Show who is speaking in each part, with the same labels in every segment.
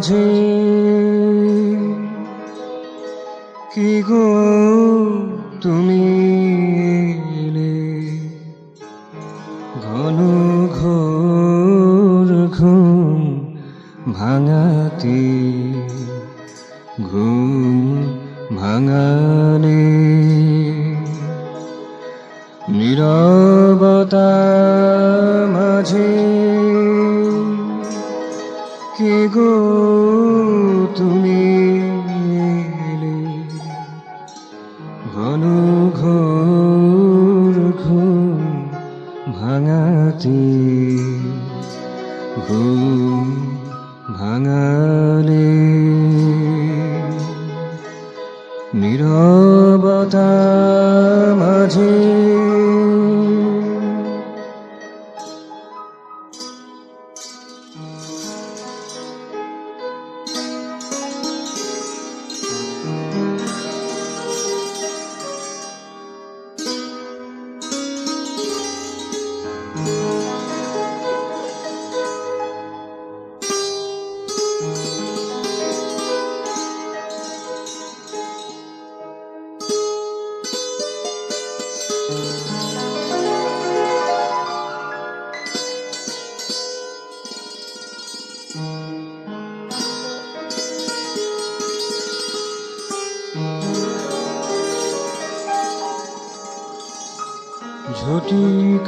Speaker 1: মাঝে কি গো তুমি এলে, ঘন ঘোর ঘুম ভাঙাতে, ঘুম ভাঙালে নীরবতা মাঝে কে গো তুমি এলে, ঘন ঘোর ঘুম ভাঙাতে, ঘুম ভাঙালে নীরবতা মাঝে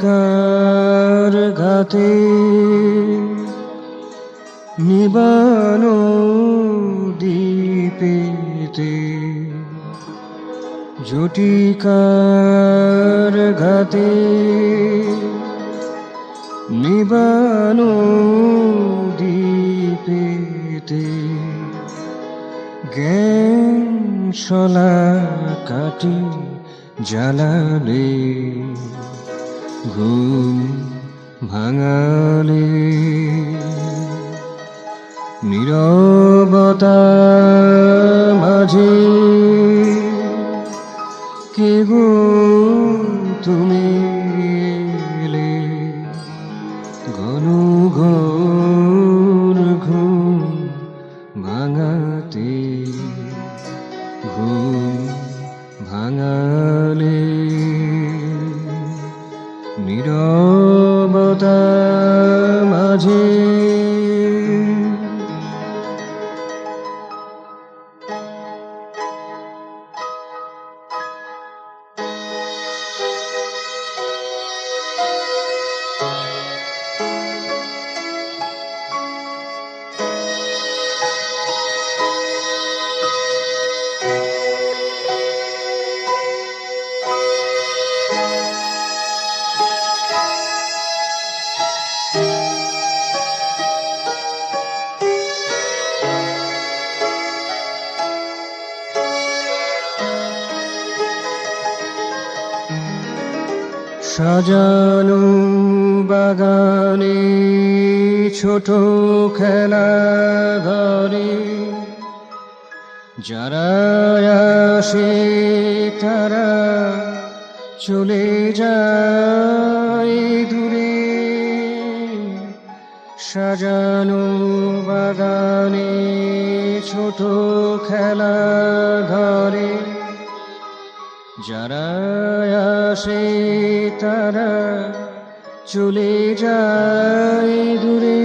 Speaker 1: ঝটিকার ঘাতে নিবানো দ্বীপেতে, ঝটিকার ঘাতে নিবানো দ্বীপেতে, জ্ঞান শলা কাটি জ্বালালে, ঘুম ভাঙালে নীরবতা মাঝে কে গো তুমি এলে, ঘন ঘোর ঘুম ভাঙাতে, ঘুম ভাঙালে নীরবতা মাঝে সাজানো বাগানে ছোট খেলা ঘরে, যারা আসে তারা চলে যায় দূরে, সাজানো বাগানে ছোট খেলা ঘরে, যারা আসে তারা চলে যায় দূরে,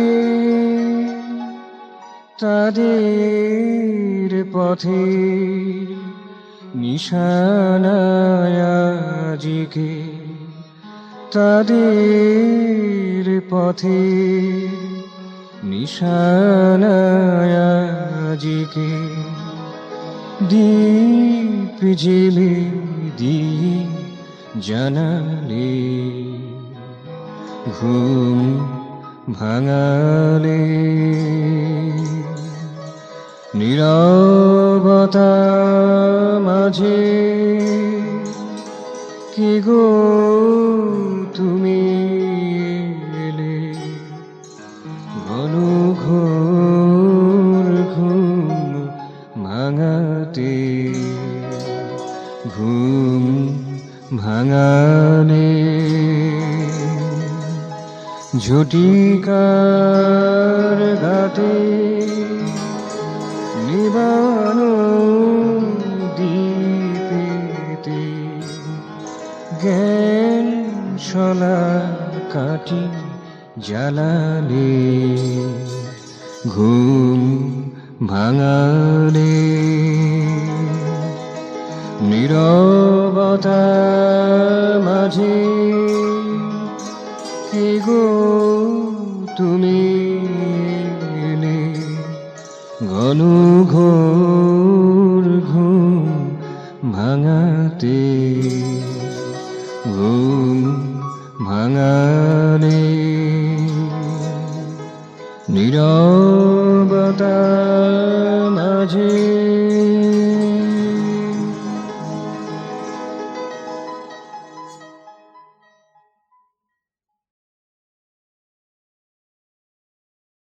Speaker 1: তাদের পথে নিশানায় আজিকে, তাদের পথে নিশানায় আজিকে, দীপ জেলে দিয়ে জানালে, ঘুম ভাঙালে নীরবতা মাঝে কি গো তুমি এলে, ঘন ঘোর ঘুম ভাঙাতে, ঘুম ভাঙালে ঝটিকার ঘাটে জীবাণু দীপেতে জ্ঞান শলা কাটি জ্বালালে ঘুম ভাঙালে নীরবতা মাঝে কে গো তুমি এলে ঘন ঘোর ঘুম ভাঙাতে ঘুম ভাঙালে নীরবতা মাঝে